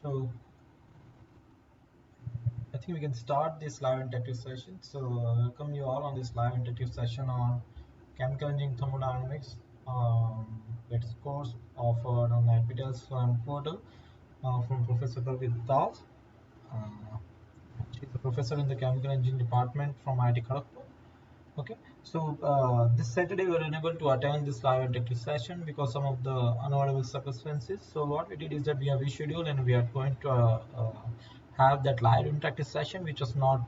So I think we can start this live interactive session. So welcome you all on this live interactive session on chemical engineering thermodynamics. It's course offered on NPTEL's portal from Professor Kavit Das. Uh, she's a professor in the chemical engineering department from IIT Kharagpur. Okay, so this Saturday we were unable to attend this live interactive session because some of the unavoidable circumstances. So what we did is that we have rescheduled and we are going to have that live interactive session, which was not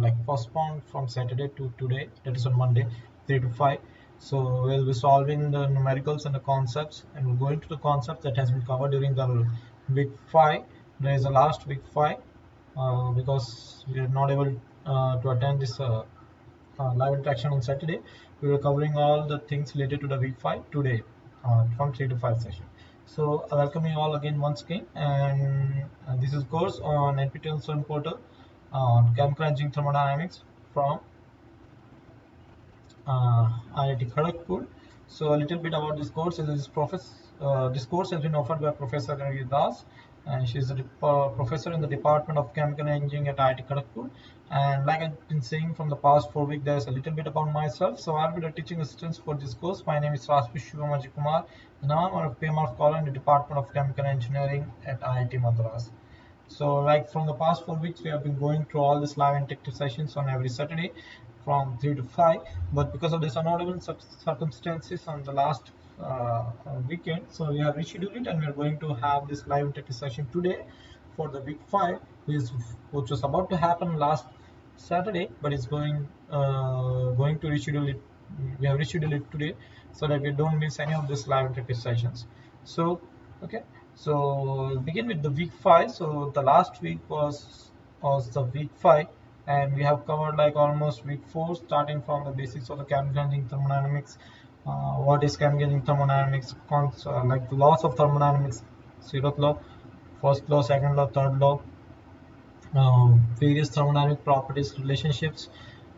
like postponed from Saturday to today. That is on Monday, 3 to 5. So we'll be solving the numericals and the concepts, and we'll go into the concept that has been covered during the week 5. There is a last week 5 because we are not able to attend this. Live interaction on Saturday. We were covering all the things related to the week 5 today from 3 to 5 session. So I welcome you all again once again, and this is course on NPTEL Student Portal on chemical engineering thermodynamics from IIT Kharagpur. So a little bit about this course. This course has been offered by Professor Kavit Das, and she is a professor in the Department of Chemical Engineering at IIT Kharagpur. And like I've been saying from the past 4 weeks, there's a little bit about myself. So I'll be the teaching assistant for this course. My name is Raspi Shivamaji Kumar, and I'm a PMR scholar in the Department of Chemical Engineering at IIT Madras. So like from the past 4 weeks, we have been going through all these live interactive sessions on every Saturday from 3 to 5. But because of this unavoidable circumstances on the last weekend, so we have rescheduled it and we are going to have this live interactive session today for the week 5, which was about to happen last Saturday, but it's going to reschedule it. We have rescheduled it today so that we don't miss any of these live interactive sessions. So okay, so begin with the week 5. So the last week was the week 5, and we have covered like almost week 4, starting from the basics of the chemical engineering thermodynamics. What is chemical engineering thermodynamics? Like the laws of thermodynamics, zeroth law, first law, second law, third law, various thermodynamic properties, relationships,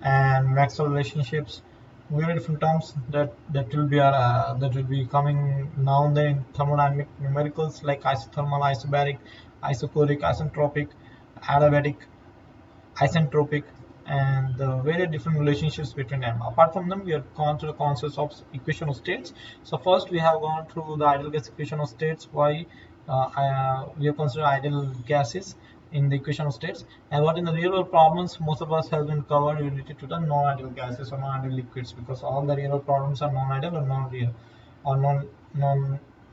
and Maxwell relationships. Very different terms that will be coming now and then in thermodynamic numericals like isothermal, isobaric, isochoric, isentropic, adiabatic, isentropic, and very different relationships between them. Apart from them, we have gone through the concepts of equation of states. So first we have gone through the ideal gas equation of states, why we have considered ideal gases in the equation of states, and what in the real world problems most of us have been covered related to the non-ideal gases or non-ideal liquids, because all the real world problems are non-ideal or non-real or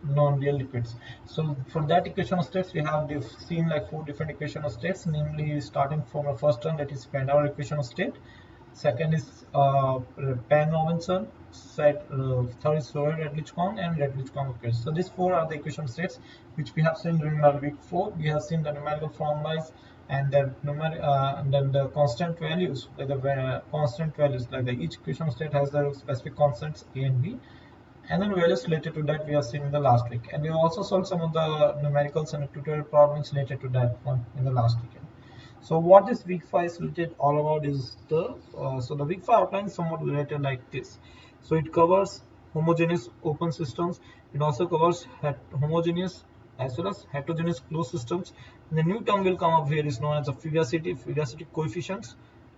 non-real liquids. So for that equation of states, we have seen like 4 different equation of states, namely starting from the first one, that is Penauer equation of state. Second is Pan-Robinson. Third is Redlich-Kwong and Redlich-Kwong equation. So these 4 are the equation states which we have seen during our week 4. We have seen the numerical formulas and then the constant values, like each equation state has the specific constants A and B, and then values related to that we have seen in the last week. And we have also solved some of the numericals and tutorial problems related to that one in the last weekend. So what this week 5 is related all about is the week 5 outline is somewhat related like this. So it covers homogeneous open systems. It also covers homogeneous as well as heterogeneous closed systems. And the new term will come up here is known as the fugacity coefficients,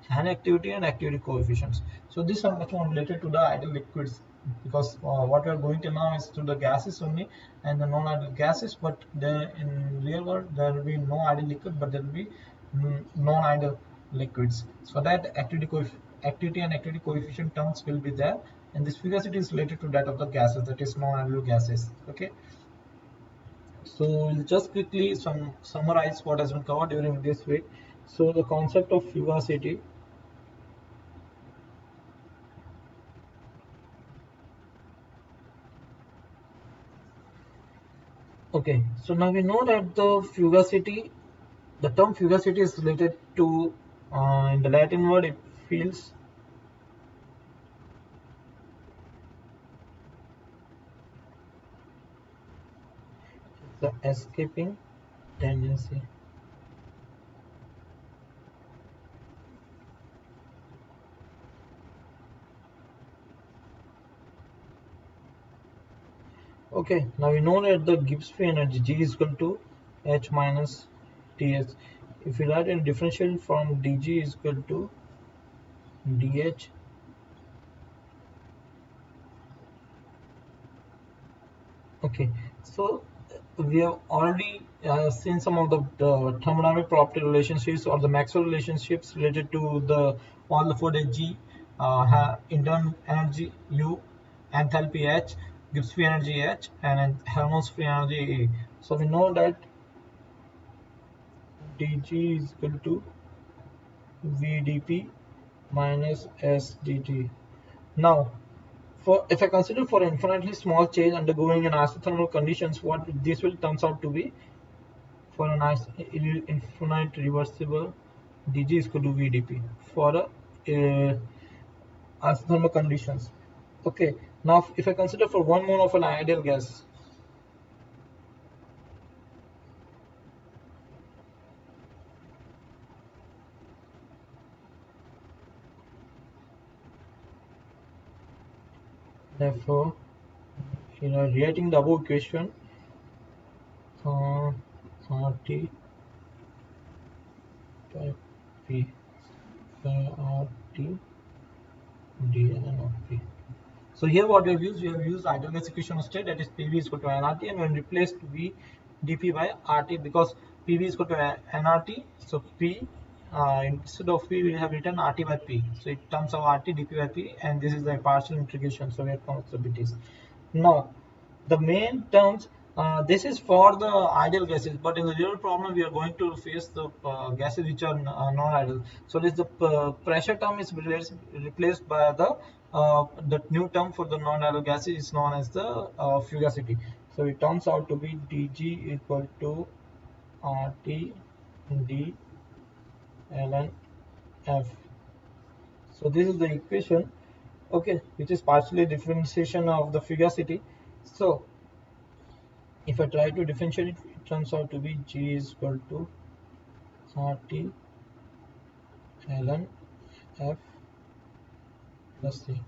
and activity coefficients. So these are much more related to the ideal liquids, because what we are going to now is to the gases only and the non-ideal gases, but in real world there will be no ideal liquid, but there will be non-ideal liquids. So that activity and activity coefficient terms will be there, and this fugacity is related to that of the gases, that is non-ideal gases. Okay, so we'll just quickly summarize what has been covered during this week. So the concept of fugacity. Okay, so now we know that the term fugacity is related to, in the Latin word, it feels the escaping tendency. Okay, now we know that the Gibbs free energy G is equal to H minus Ts. If we write in differential from dg is equal to dH. Okay, so we have already seen some of the thermodynamic property relationships or the Maxwell relationships related to the all the 4 G, internal energy U, enthalpy H, Gibbs free energy H, and Helmholtz free energy E. So we know that dG is equal to VdP minus SdT. Now, if I consider for infinitely small change undergoing an isothermal conditions, what this will turns out to be for an infinite reversible dg is equal to vdp for a isothermal conditions. Okay, now if I consider for 1 mole of an ideal gas, therefore rewriting the above equation, RT by P RT dln of P. So here what we have used ideal gas equation of state, that is PV is equal to nRT, and we replaced V dP by RT because PV is equal to nRT. So P instead of P we have written RT by P. So it turns out RT dP by P, and this is the partial integration. So here comes the BTs. Now the main terms, this is for the ideal gases, but in the real problem we are going to face the gases which are non-ideal. So this the pressure term is replaced by the new term for the non-ideal gases is known as the fugacity. So it turns out to be dg equal to RT d ln f. So this is the equation, okay, which is partially differentiation of the fugacity. So if I try to differentiate it, it turns out to be G is equal to RT ln F plus C.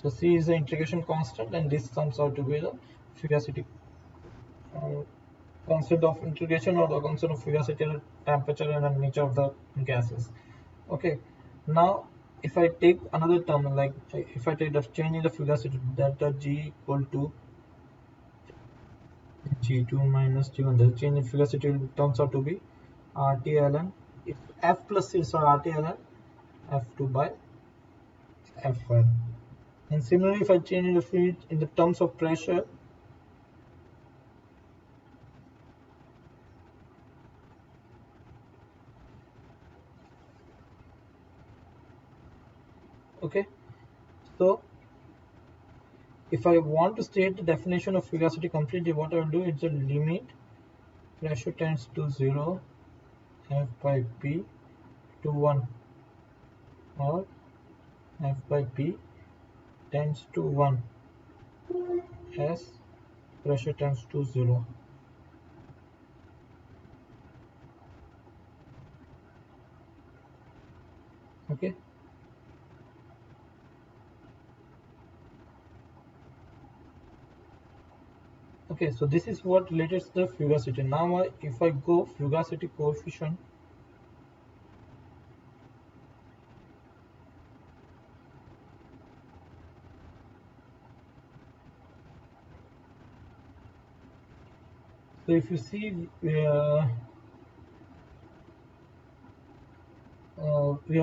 So C is the integration constant, and this comes out to be the fugacity constant of integration, or the constant of fugacity, temperature, and the nature of the gases. Okay, now if I take another term, like if I take the change in the fugacity, delta G equal to G2 minus G1, the change in fugacity turns out to be RT ln, if F plus C, so RT ln F2 by F1. And similarly, if I change in the fluid in the terms of pressure, okay, so if I want to state the definition of fugacity completely, what I will do is the limit pressure tends to 0 F by P to 1, or F by P tends to 1 as pressure tends to 0. Okay, okay, so this is what relates to the fugacity. Now if I go fugacity coefficient, so if you see we have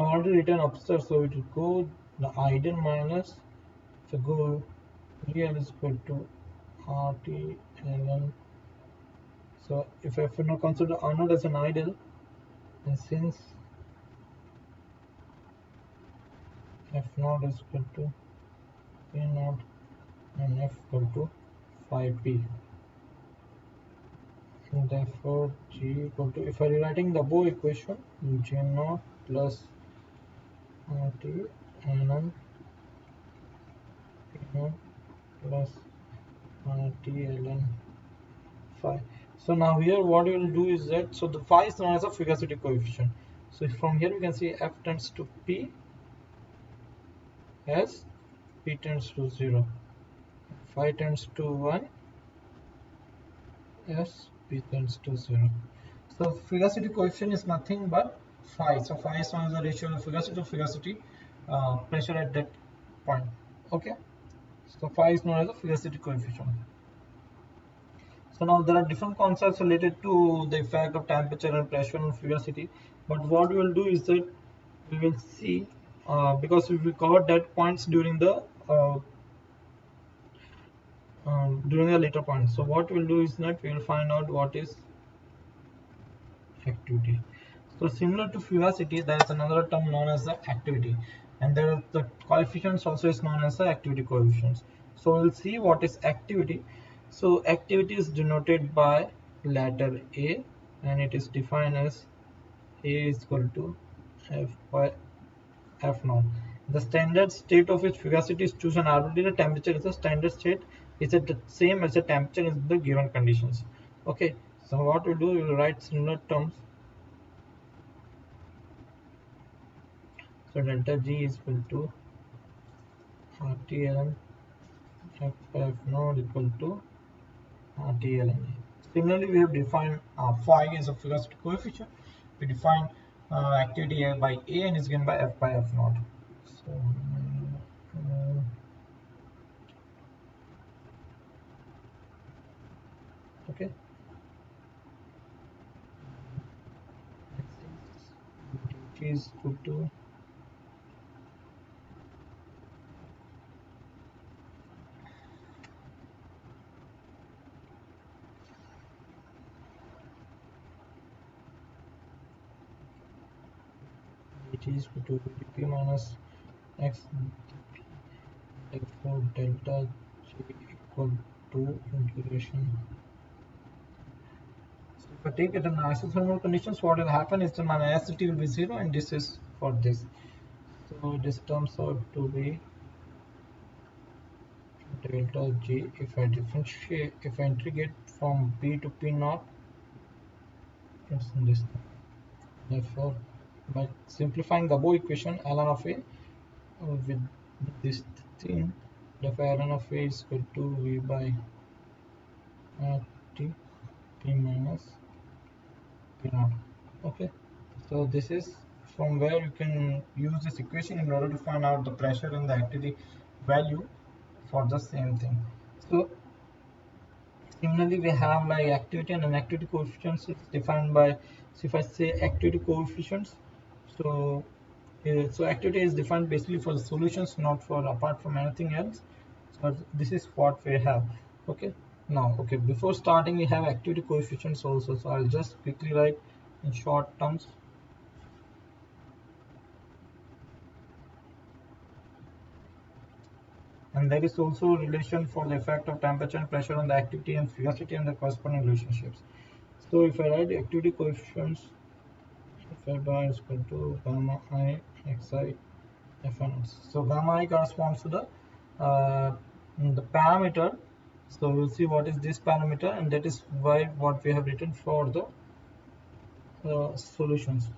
already written upstairs, so it will go the ideal minus, so go real is equal to RT ln. So if I have now consider R0 as an ideal, and since F0 is equal to P0 and F equal to 5P, and therefore G equal to, if I rewriting the above equation, G0 plus RT ln P0 plus RT ln phi. So now here what we will do is that, so the phi is known as a fugacity coefficient. So from here we can see F tends to P as P tends to 0, phi tends to 1 as P tends to 0. So fugacity coefficient is nothing but phi. So phi is known as the ratio of fugacity to fugacity pressure at that point. Okay. So phi is known as the fugacity coefficient. So now there are different concepts related to the effect of temperature and pressure on fugacity. But what we will do is that we will see because we covered that points during the later points. So what we'll do is that we will find out what is activity. So similar to fugacity, there is another term known as the activity, and there the coefficients also is known as the activity coefficients. So we'll see what is activity. So activity is denoted by letter A, and it is defined as A is equal to F by F naught. The standard state of its fugacity is chosen arbitrary. The temperature is the standard state. Is it the same as the temperature in the given conditions? Okay. So what we do, we will write similar terms. So delta G is equal to RTLN F naught equal to RTLN. Similarly, we have defined phi as a fugacity coefficient. We define activity by A and is given by F naught. So, okay. G is equal to dP minus X, therefore delta G equal to integration. So if I take it in isothermal conditions, what will happen is that my acidity will be 0 and this is for this. So this turns out to be delta G. If I differentiate, if I integrate from B to P naught, it's in this. Therefore, by simplifying the above equation, ln of A with this thing, therefore ln of A is equal to V by T P minus P naught. Okay, so this is from where you can use this equation in order to find out the pressure and the activity value for the same thing. So similarly, we have like activity and inactivity coefficients. It's defined by, so if I say activity coefficients, so so activity is defined basically for the solutions, not for apart from anything else. So this is what we have. Okay. Now, okay, before starting, we have activity coefficients also. So I'll just quickly write in short terms. And there is also a relation for the effect of temperature and pressure on the activity and fugacity and the corresponding relationships. So if I write the activity coefficients, F bar is equal to gamma I xi Fn. So gamma I corresponds to the parameter. So we'll see what is this parameter, and that is why what we have written for the solutions.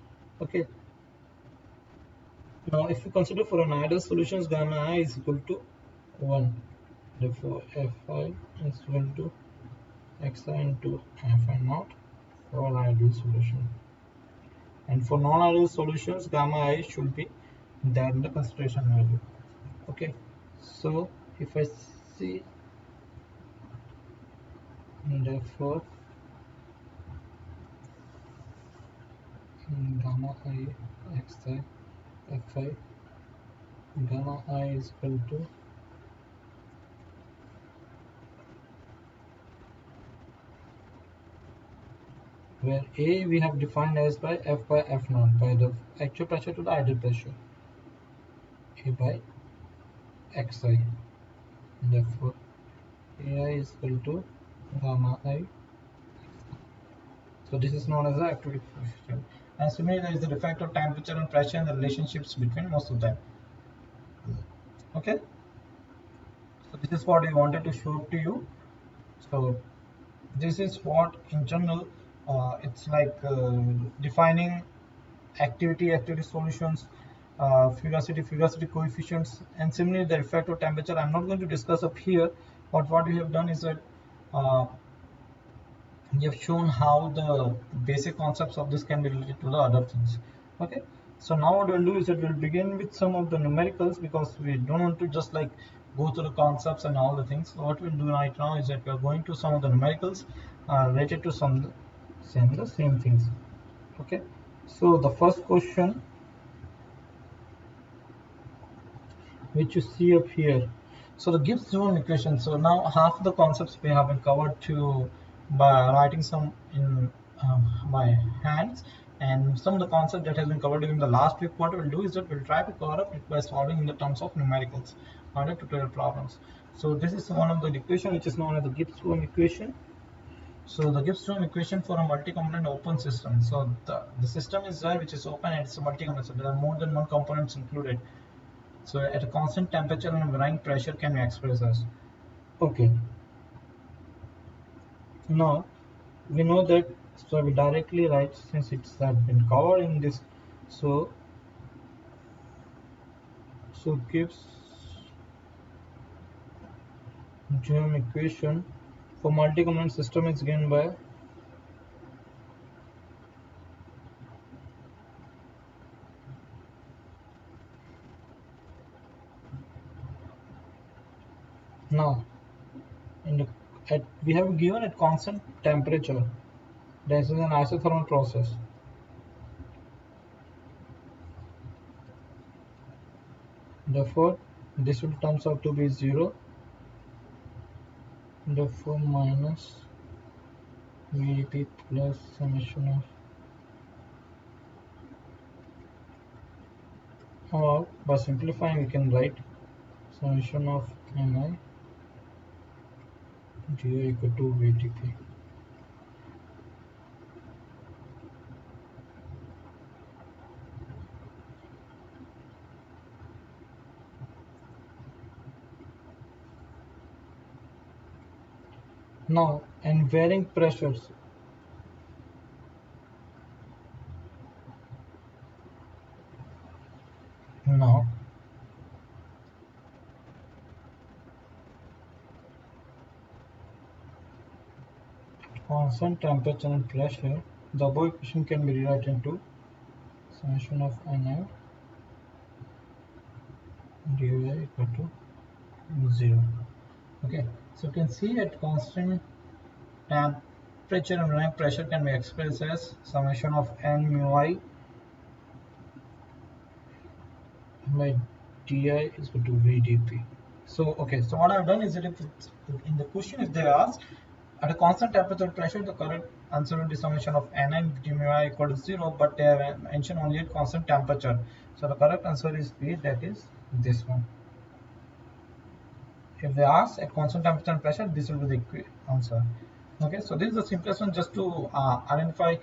Okay. Now, if you consider for an ideal solutions, gamma I is equal to 1. Therefore, Fi is equal to xi into Fi naught for ideal solution. And for non-ideal solutions, gamma I should be than the concentration value. Okay, so if I see, therefore gamma I xi Fi, gamma I is equal to where A we have defined as by F naught, by the actual pressure to the ideal pressure, A by xi. Therefore, AI is equal to gamma I. So this is known as the activity coefficient. And similarly, there is the effect of temperature and pressure and the relationships between most of them. Okay. So this is what I wanted to show to you. So this is what in general it's like defining activity solutions, fugacity coefficients, and similarly the effect of temperature. I'm not going to discuss up here, but what we have done is that we have shown how the basic concepts of this can be related to the other things. Okay, so now what we'll do is that we'll begin with some of the numericals, because we don't want to just like go through the concepts and all the things. So what we'll do right now is that we're going to some of the numericals related to the same things. Okay, so the first question which you see up here. So the Gibbs zone equation. So now half the concepts we have been covered to by writing some in by hands, and some of the concepts that has been covered during the last week. What we'll do is that we'll try to cover up it by solving in the terms of numericals on the tutorial problems. So this is one of the equation which is known as the Gibbs zone equation. So the Gibbs zone equation for a multi-component open system. So the system is there which is open and it's a multi-component. So there are more than one components included. So at a constant temperature and varying pressure can be expressed as. Okay. Now we know that, so we directly write, since it's have been covered in this. So Gibbs Gibbs equation for multi-component system is given by now we have given at constant temperature. This is an isothermal process. Therefore, this will turns out to be 0. Therefore, minus VdP plus summation of, or by simplifying we can write summation of Ni dU equal to VdP. Now, and varying pressures. Now, constant temperature and pressure, the above equation can be rewritten into summation of Ni dU equal to 0. Okay, so you can see at constant temperature and varying pressure can be expressed as summation of N mu I by Di is equal to VdP. So okay, so what I've done is that if in the question if they ask at a constant temperature and pressure, the correct answer will be summation of N and d mu I equal to 0, but they have mentioned only at constant temperature. So the correct answer is B, that is this one. If they ask at constant temperature and pressure, this will be the answer. Okay, so this is the simplest one, just to identify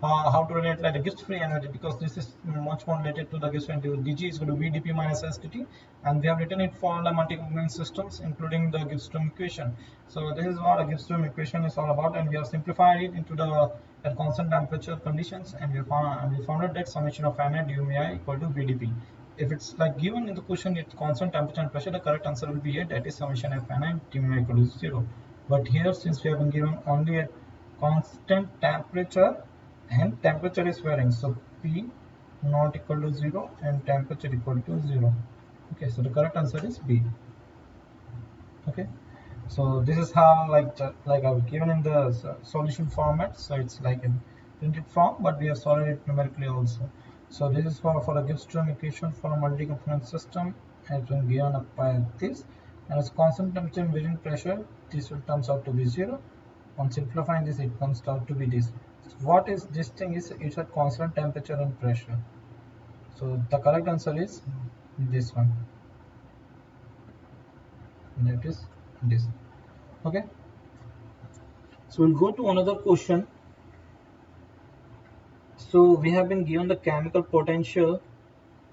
how to relate like the Gibbs free energy, because this is much more related to the Gibbs free energy. dG is going to VdP minus SdT, and we have written it for the multi-component systems, including the Gibbs equation. So this is what a Gibbs equation is all about, and we have simplified it into the at constant temperature conditions, and we found out that summation of Ni du mu I equal to VdP. If it's like given in the question, it's constant temperature and pressure, the correct answer will be here, that is summation of Ni du mu I equal to 0. But here, since we have been given only a constant temperature and temperature is varying, so P not equal to 0 and temperature equal to 0. Okay, so the correct answer is B. Okay, so this is how like I've given in the solution format. So it's like in printed form, but we have solved it numerically also. So this is for a Gibbs equation for a multi-component system has been given up by this, and as constant temperature and varying pressure, this will turns out to be 0. On simplifying this, it comes out to be this. So what is this thing is, it's at constant temperature and pressure. So the correct answer is this one. That is this. Okay. So we'll go to another question. So we have been given the chemical potential.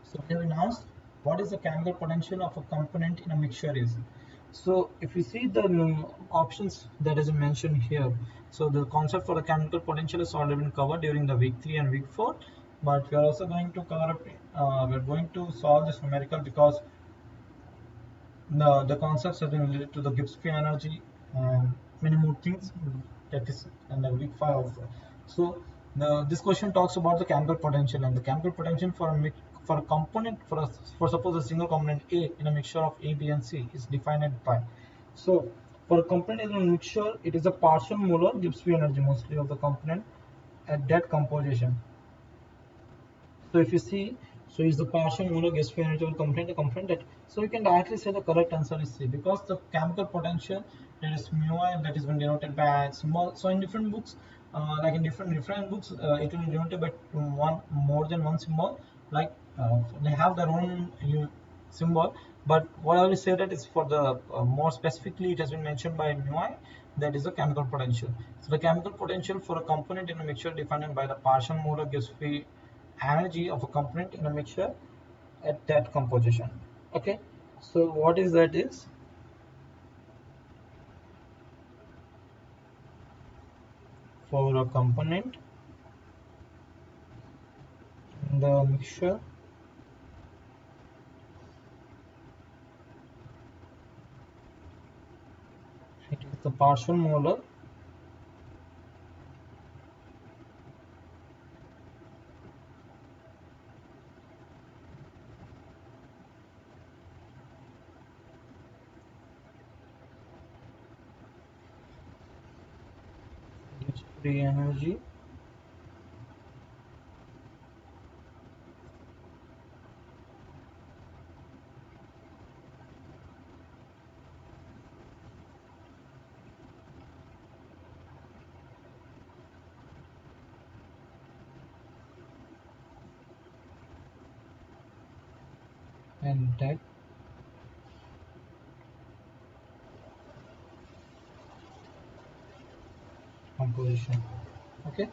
So we have been asked what is the chemical potential of a component in a mixture is. So if you see the options that is mentioned here, so the concept for the chemical potential is already been covered during the week 3 and week 4, but we are also going to cover we're going to solve this numerical, because the concepts have been related to the Gibbs free energy and many more things. that is and the weak 5 also. So this question talks about the chemical potential, and the chemical potential for a component for suppose a single component A in a mixture of A, B, and C is defined at pi. So for a component in a mixture, it is a partial molar gives free energy mostly of the component at that composition. So if you see, so is the partial molar gas free energy will component a component that, so you can directly say the correct answer is C, because the chemical potential, that is mu I, that is been denoted by symbol. So in different books, like in different reference books, it will be denoted by one more than one symbol. Like they have their own symbol, but what I will say that is for the more specifically, it has been mentioned by mu I, that is the chemical potential. So the chemical potential for a component in a mixture defined by the partial molar gas free energy of a component in a mixture at that composition. Okay, so what is that is for a component in the mixture it is the partial molar gives free energy and that composition. Okay,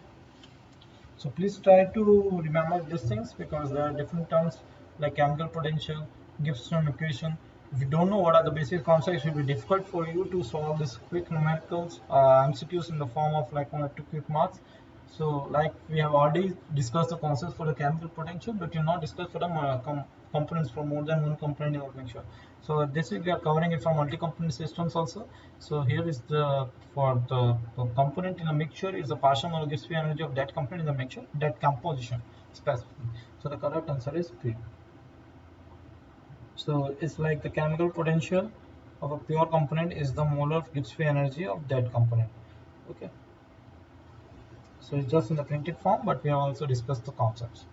so please try to remember these things, because there are different terms like chemical potential, Gibbs-Stone equation. If you don't know what are the basic concepts, it will be difficult for you to solve this quick numericals MCQs in the form of like 1 or 2 quick marks. So like we have already discussed the concepts for the chemical potential, but you not discussed for the components for more than one component in the mixture. So this week we are covering it for multi-component systems also. So here is the for the component in a mixture is the partial molar gives free energy of that component in the mixture, that composition specifically. So the correct answer is P. So it's like the chemical potential of a pure component is the molar Gibbs free energy of that component. Okay. So it's just in the printed form, but we have also discussed the concepts.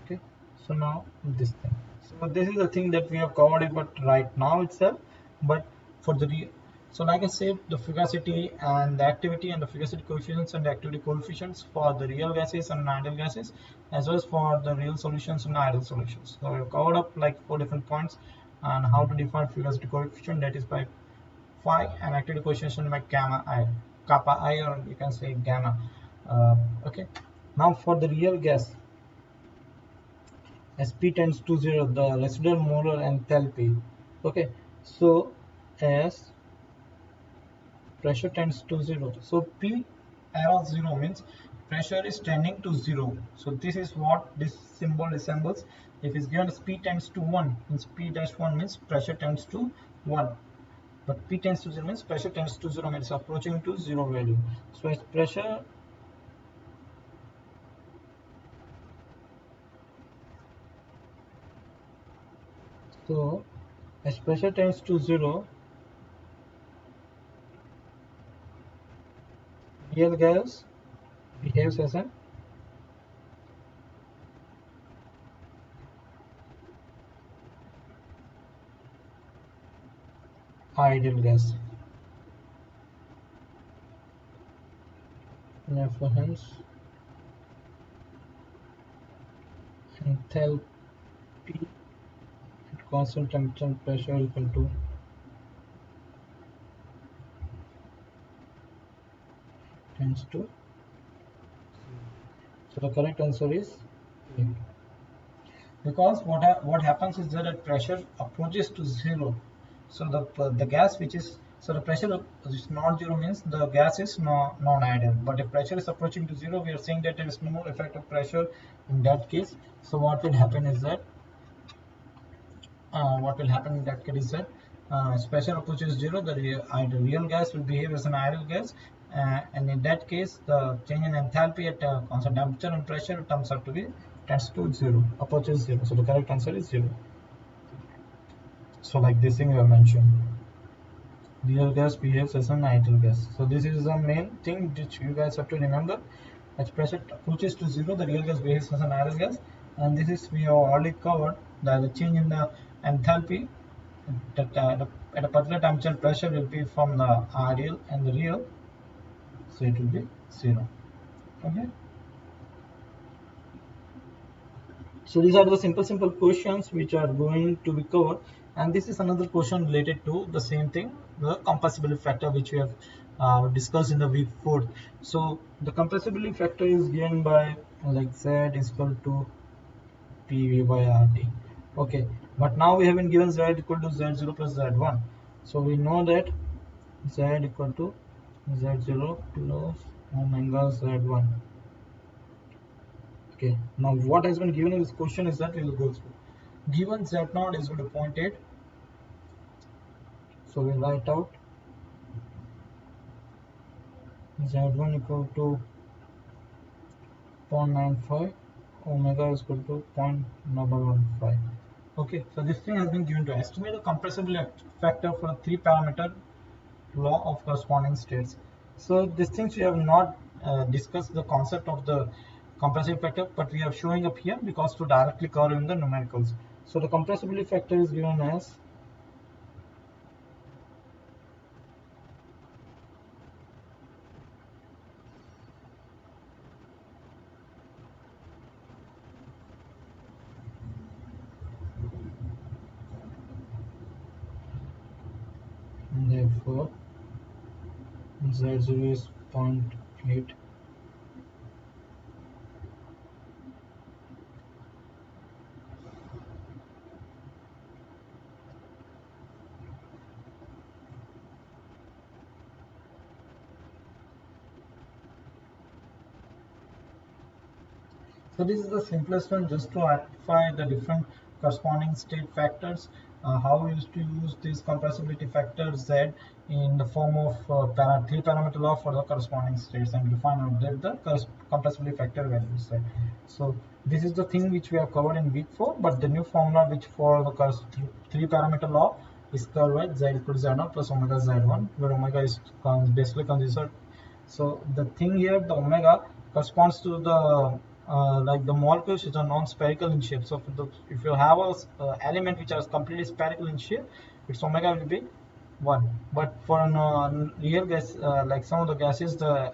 Okay. So now this thing. So this is the thing that we have covered it, but right now itself. But for the so like I said, the fugacity and the activity and the fugacity coefficients and the activity coefficients for the real gases and ideal gases, as well as for the real solutions and ideal solutions. So we've covered up like 4 different points on how to define fugacity coefficient, that is by phi, and activity coefficient by gamma I, kappa I, or you can say gamma. Okay. Now for the real gas, as P tends to 0, the residual molar enthalpy. Okay, so as pressure tends to 0, so P arrow 0 means pressure is tending to 0. So this is what this symbol resembles. If it's given as P tends to 1, means P dash 1 means pressure tends to 1. But P tends to 0 means pressure tends to 0, means approaching to 0 value. So as pressure as pressure tends to 0, real gas behaves as an ideal gas. Therefore, hence enthalpy at constant temperature and pressure equal to tends to. So the correct answer is A. Because what happens is that pressure approaches to 0. So the gas which is, so the pressure is not 0 means the gas is non-ideal. But if pressure is approaching to 0, we are saying that there is no effect of pressure in that case. So what will happen is that pressure approaches zero, the real gas will behave as an ideal gas, and in that case, the change in enthalpy at constant temperature and pressure turns out to be tends to zero, approaches zero. So the correct answer is zero. So like this thing we have mentioned, real gas behaves as an ideal gas. So this is the main thing which you guys have to remember. As pressure approaches to zero, the real gas behaves as an ideal gas, and this is we have already covered that the change in the enthalpy that at a particular temperature and pressure will be from the ideal and the real, so it will be zero. Okay. So these are the simple questions which are going to be covered, and this is another question related to the same thing, the compressibility factor, which we have discussed in the week 4. So the compressibility factor is given by like Z is equal to PV by RT. Okay, but now we have been given Z equal to Z0 plus Z1. So we know that Z equal to Z0 plus omega Z1. Okay, now what has been given in this question is that we will go through. Given Z0 is equal to 0.8, so we write out Z1 equal to 0.95, omega is equal to 0.015. Okay, so this thing has been given to estimate the compressibility factor for a 3-parameter law of corresponding states. So these things we have not discussed the concept of the compressibility factor, but we are showing up here because to directly cover in the numericals. So the compressibility factor is given as therefore Z0 is 0.8. So this is the simplest one, just to identify the different corresponding state factors. How we used to use this compressibility factor Z in the form of 3-parameter law for the corresponding states, and define out the compressibility factor values. So this is the thing which we have covered in week 4, but the new formula which for the 3-parameter law is covered by Z equal to Z0 plus omega Z1, where omega is basically considered. So the thing here, the omega corresponds to the like the molecules which are non-spherical in shape. So if you have a element which is completely spherical in shape, its omega will be 1. But for a real gas, like some of the gases, the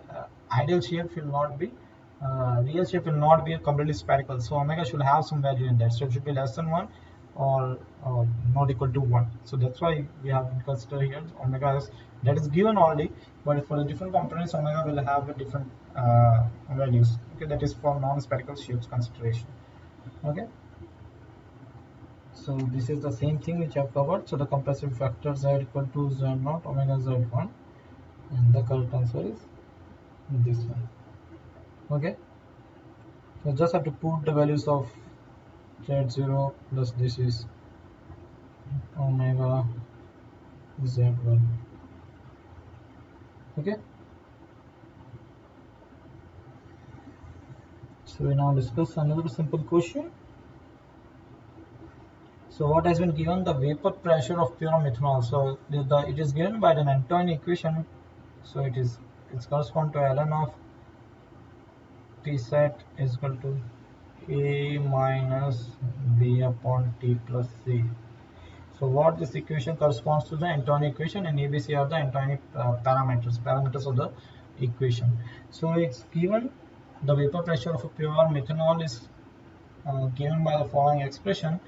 ideal shape will not be real shape will not be completely spherical. So omega should have some value in that. So it should be less than 1 or not equal to 1. So that's why we have considered here omega is that is given already, but for the different components omega will have a different values. Okay, that is for non-spherical shapes consideration. Okay, so this is the same thing which I have covered. So the compressive factor Z equal to Z0 omega Z1, and the correct answer is this one. Okay, so just have to put the values of Z0 plus this is omega Z1. Okay, so we now discuss another simple question. So what has been given, the vapor pressure of pure methanol. So it is given by the Antoine equation. So it's correspond to ln of T set is equal to A minus B upon T plus C. So what this equation corresponds to the Antoine equation, and ABC are the Antoine parameters of the equation. So it's given the vapor pressure of a pure methanol is given by the following expression,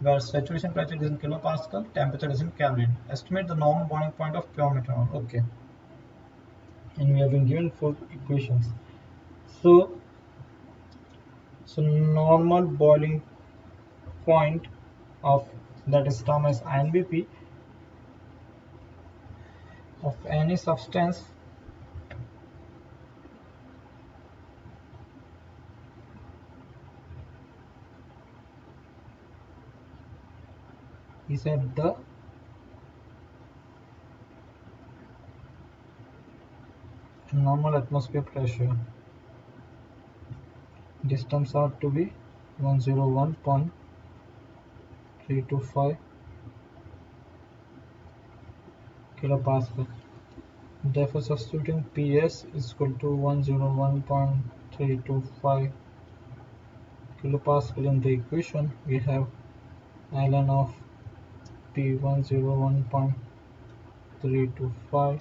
where saturation pressure is in kilopascal, temperature is in Kelvin. Estimate the normal boiling point of pure methanol. Okay, and we have been given 4 equations. So normal boiling point of that is termed as INBP of any substance is at the normal atmosphere pressure. This turns out to be 101.325 kilopascal. Therefore, substituting PS is equal to 101.325 kilopascal in the equation, we have ln of P 101.325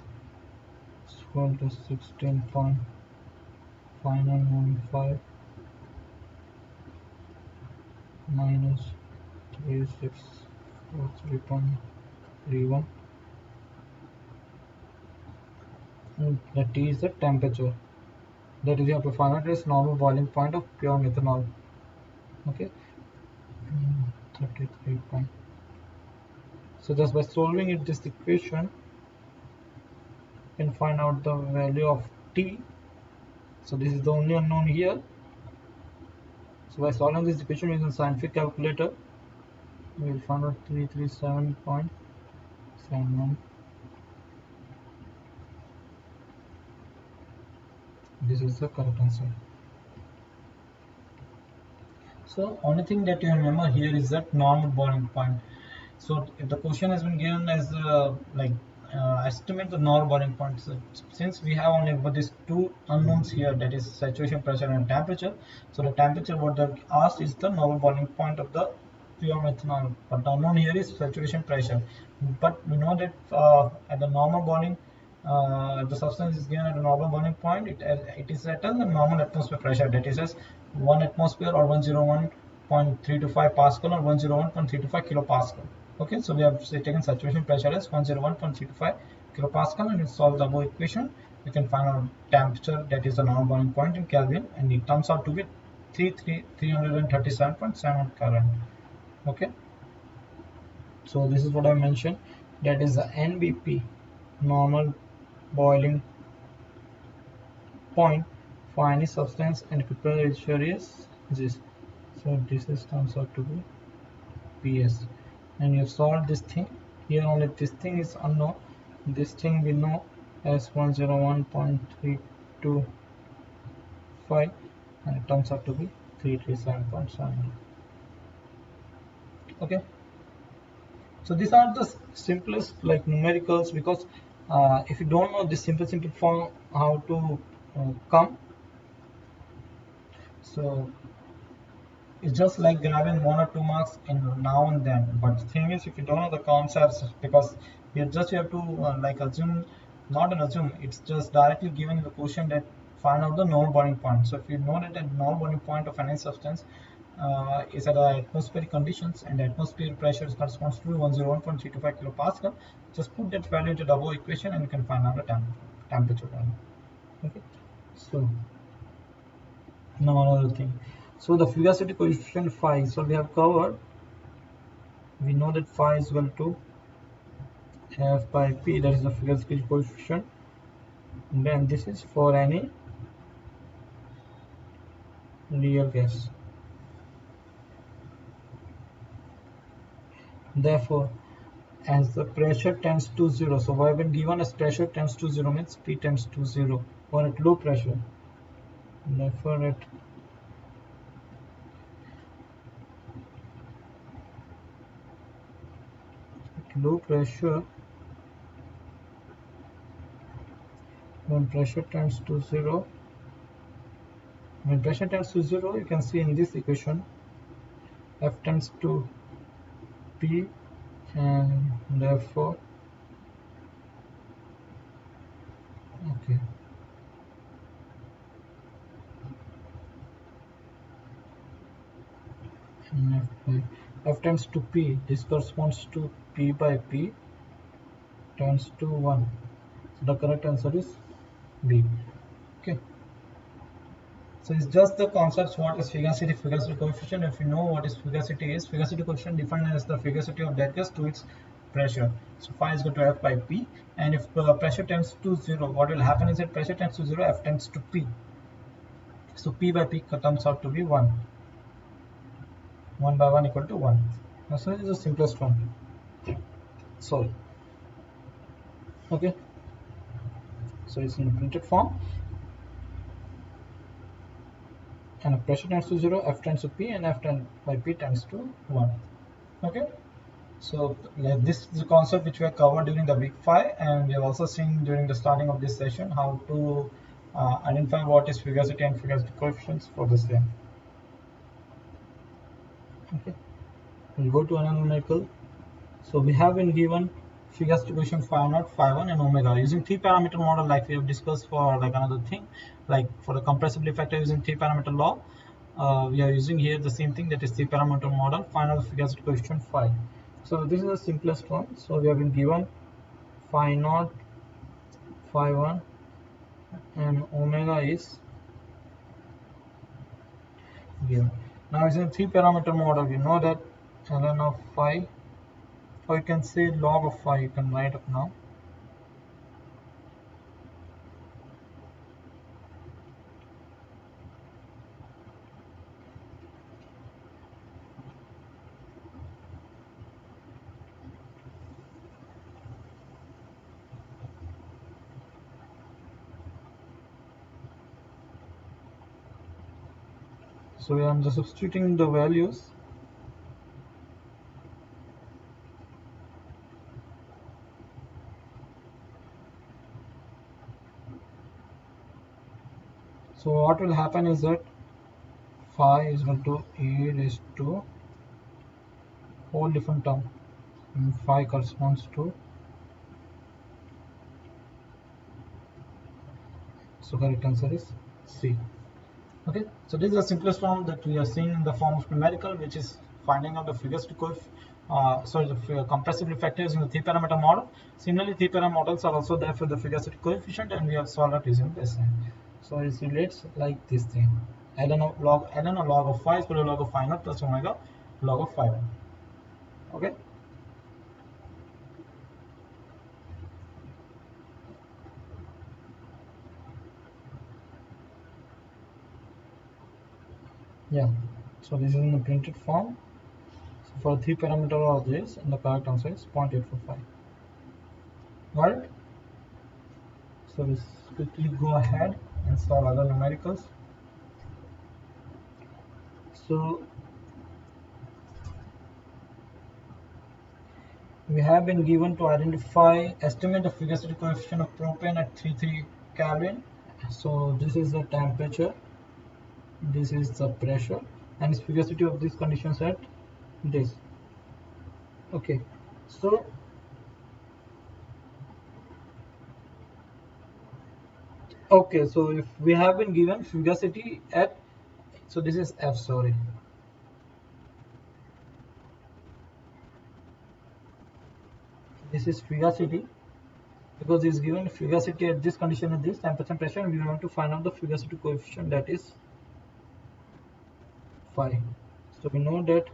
is equal to 16.5915 minus 3643.31, and the T is the temperature. That is, you have to find out is normal boiling point of pure methanol. Okay, 33 point. So just by solving it this equation, you can find out the value of T. So this is the only unknown here. So by solving this equation using scientific calculator, we will find out 337.71. This is the correct answer. So only thing that you remember here is that normal boiling point. So if the question has been given as estimate the normal boiling point, so since we have only these two unknowns here, that is saturation pressure and temperature, so the temperature what they asked is the normal boiling point of the pure methanol, but the unknown here is saturation pressure. But we know that at the normal boiling, the substance is given at a normal boiling point, it is at a normal atmosphere pressure, that is as 1 atmosphere or 101.325 pascal or 101.325 kilopascal. Okay, so we have taken saturation pressure as 101.325 kilopascal, and we solve the above equation. We can find out temperature, that is the normal boiling point in Kelvin, and it turns out to be 337.7 Kelvin. Okay, so this is what I mentioned, that is the NBP, normal boiling point for any substance, and pressure is this. So this is turns out to be PS, and you solve this thing. Here only this thing is unknown, this thing we know as 101.325, and it turns out to be 337.7. Okay, so these are the simplest like numericals, because if you don't know this simple form how to come, so it's just like grabbing 1 or 2 marks in now and then. But the thing is, if you don't know the concepts, because you have to assume, not an assume, it's just directly given in the question that find out the normal boiling point. So if you know that the normal boiling point of any substance is at atmospheric conditions, and the atmospheric pressure corresponds to 101.325 kilopascal, just put that value into the above equation and you can find out the temperature value. Okay, so now another thing. So the fugacity coefficient phi, so we have covered, we know that phi is equal to f by p, that is the fugacity coefficient. And then this is for any real gas. Therefore, as the pressure tends to 0, so we have been given as pressure tends to 0 means P tends to 0, or at low pressure. Therefore, at low pressure, when pressure tends to 0, you can see in this equation F tends to P, and therefore, okay, and F tends to P, this corresponds to P by P tends to 1. So the correct answer is B. Okay, so it's just the concepts, what is fugacity coefficient. If you know what is fugacity coefficient defined as the fugacity of that gas to its pressure. So phi is equal to F by P, and if pressure tends to 0, what will happen is that pressure tends to 0, F tends to P. So P by P comes out to be 1. 1 by 1 equal to 1. So this is the simplest one. So, okay. So it's in the printed form, and pressure tends to 0, F tends to P, and F tends by P tends to 1. Okay, so like this is the concept which we have covered during the week 5, and we have also seen during the starting of this session how to identify what is fugacity and fugacity coefficients for the same. Okay, we'll go to another numerical. So we have been given fugacity coefficient phi naught, phi 1, and omega using 3-parameter model, like we have discussed for like another thing, like for the compressibility factor using 3-parameter law. We are using here the same thing, that is 3-parameter model, find out the fugacity coefficient phi. So this is the simplest one. So we have been given phi naught, phi 1, and omega is given. Now it's a 3-parameter model. We know that ln of phi, or you can say log of phi, you can write up now. So I am just substituting the values. So what will happen is that phi is equal to e raised to whole different term, and phi corresponds to, so correct answer is C. Okay, so this is the simplest form that we are seeing in the form of numerical, which is finding out the fugacity coefficient, the compressibility factor using the 3-parameter model. Similarly, 3-parameter models are also there for the fugacity coefficient, and we have solved it using this thing. So it relates like this thing: ln of log of phi is equal to log of phi naught plus omega log of phi 1. Okay. Yeah. So this is in the printed form. So for 3-parameter of this, and the correct answer is 0.845. Got it? So let's quickly go ahead and solve other numericals. So we have been given to estimate the fugacity coefficient of propane at 33 Kelvin. So this is the temperature, this is the pressure, and its fugacity of these conditions at this. Okay, so if we have been given fugacity at, so this is F, sorry, this is fugacity, because it's given fugacity at this condition, at this temperature and pressure, and we want to find out the fugacity coefficient, that is phi. So we know that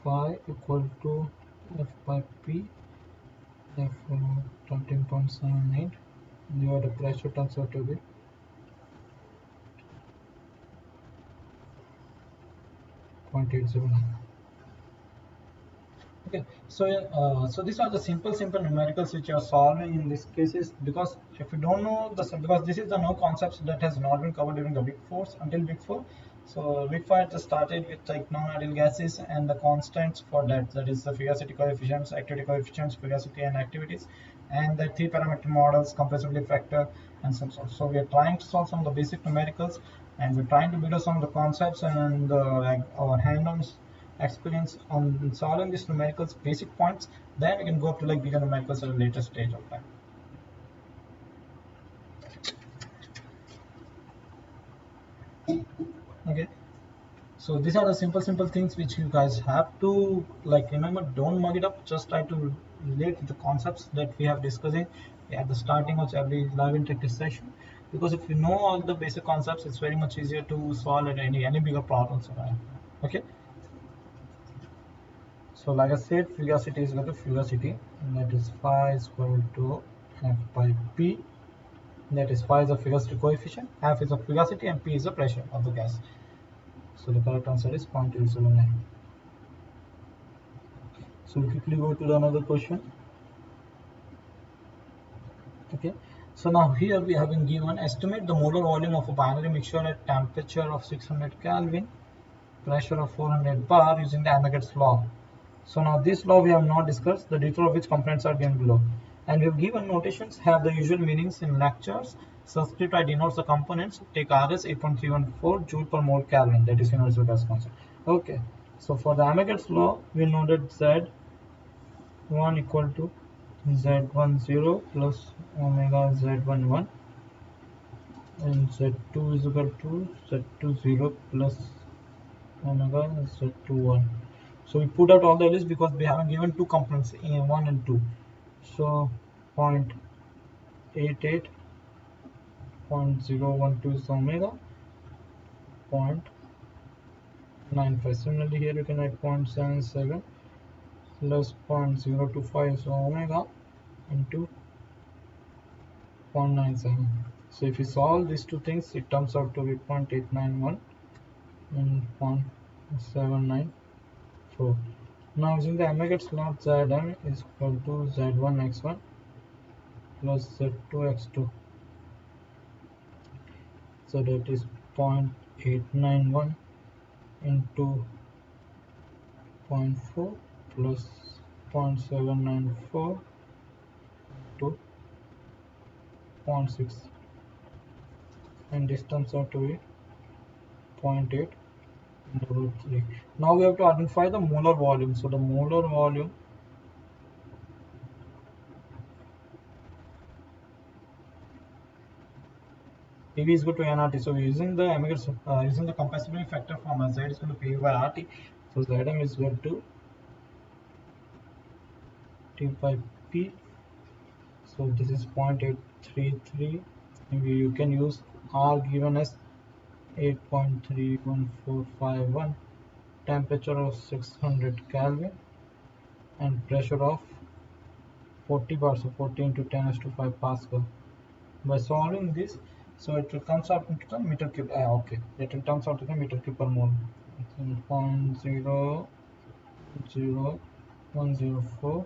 phi equal to F by P, F 13.78, the pressure turns out to be 0.809. Okay, so these are the simple numericals which you are solving in this cases, because if you don't know because this is the no concepts that has not been covered during the week 4 until week 4. So week 5 just started with like non-ideal gases and the constants for that is the fugacity coefficients, activity coefficients, fugacity and activities, and the 3-parameter models, compressibility factor, and some sort. So we are trying to solve some of the basic numericals, and we're trying to build up some of the concepts and like our hand-on experience on solving these numericals basic points. Then we can go up to like bigger numericals at a later stage of time. Okay, so these are the simple things which you guys have to like remember. Don't mug it up, just try to relate the concepts that we have discussing at the starting of every live interactive session. because if you know all the basic concepts, it's very much easier to solve any bigger problems. Okay. So like I said, fugacity is equal to fugacity, and that is phi is equal to f by p. That is phi is the fugacity coefficient, f is the fugacity, and p is the pressure of the gas. So the correct answer is 0.879. So we quickly go to the another question. Okay. So now here we have been given estimate the molar volume of a binary mixture at temperature of 600 Kelvin, pressure of 400 bar using the Amagat's law. So now this law we have not discussed, the detail of which components are given below. And we have given notations have the usual meanings in lectures. Subscript I denotes the components. Take RS 8.314 joule per mole Kelvin, that is universal gas constant. Okay. So for the Amagat's law, we know that Z1 equal to Z10 plus omega Z11, and Z2 is equal to Z20 plus omega Z21. So we put out all the values because we haven't given two components, A1 and 2. So 0.88, 0.012 is omega, 0.95. Similarly here you can write 0.77 plus 0.025 is omega into 0.97. So if you solve these two things, it comes out to be 0.891 and 0.794. Now using the Amagat's law, Zm is equal to Z1x1 plus Z2x2. So that is 0.891 into 0.4 plus 0.794 to 0.6, and this comes out to be 0.833. Now we have to identify the molar volume. So the molar volume PV is equal to nRT. So we're using the using the compressibility factor formula, Z is equal to PV by RT. So Zm is equal to T by P. So this is 0.833. You can use R given as 8.31451, temperature of 600 Kelvin, and pressure of 40 bar, so 40 into 10⁵ Pascal. By solving this, so it comes out into the meter cube. Okay, it comes out to the meter cube per mole. 0.00104.